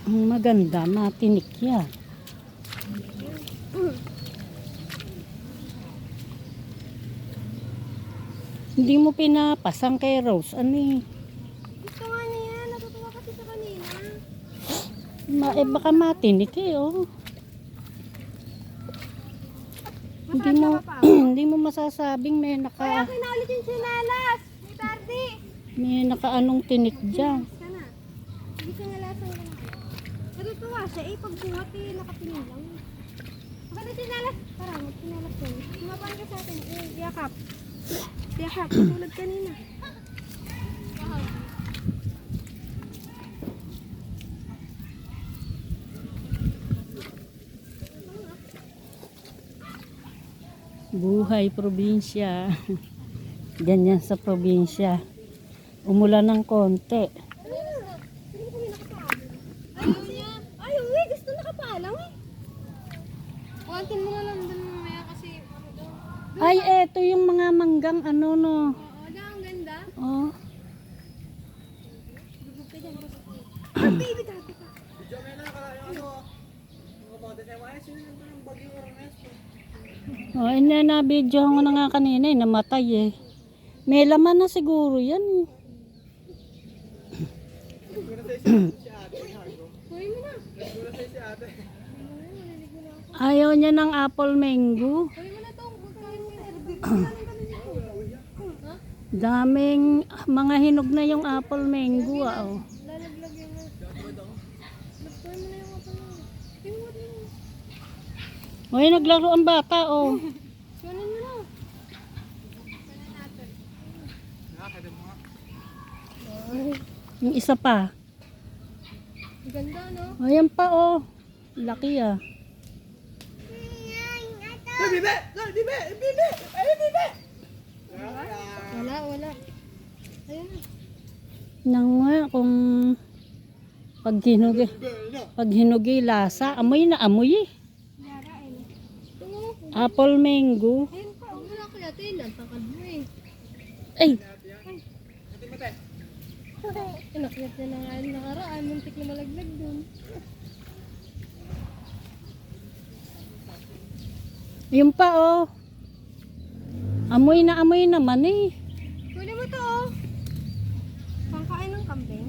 Ang maganda, matinik yan. Hindi mo pinapasang kay Rose. Ano eh? Gusto nga niya. Natutuwa kasi sa kanina. Baka matinik eh, oh. Hindi mo, hindi mo masasabing may Kaya kinalit yung sinalas. Ni Tardy. may nakaanong tinik dyan. Ka na. Hindi sinalasan ka na. Natutuwa siya eh. Pagbuhat eh. Nakatingin lang. Bakit sinalas? Tara, mag-sinalas yun. Sumapan ka sa atin. Yakap. Yakap. Tulad kanina. Buhay probinsya. Ganyan sa probinsya. Umulan ng konti. Ayaw niya. Ayaw eh. Gusto nakapalang eh. Wantin mo na lang dun mamaya kasi ano daw. Ay, eto yung mga manggang ano no. Oo, ang ganda. Oh. Bubog ka dyan. Baby, dati ka. Oh, hindi na video ko na nga kanina eh, namatay eh. May laman na siguro yan eh. Kuhin mo na. Ayaw niya ng apple mango. Kuhin mo na to. Kuhin mo na. Ha? Daming mga hinog na yung apple mango ah. Oh. Lalaglag yung... Kuhin mo na yung apa na. Kuhin mo din. Hoy, naglaro ang bata oh. Kunin mo na. Kunin natin. Yung isa pa. Ang ganda no? Ayan pa oh. Laki ah. Wala. Ayun na. Nang nga kung pag hinugi lasa, amoy na amoy eh. Yara eh. Tungo. Apple mango. Ayun pa. Wala kaya tayo lang. Takad mo eh. Ay, Inakyat niya na nga yung nakaraan. Muntik na malaglag dun. yun pa oh. Amoy naman eh. Kunin mo to oh. Pangkain ng kambing.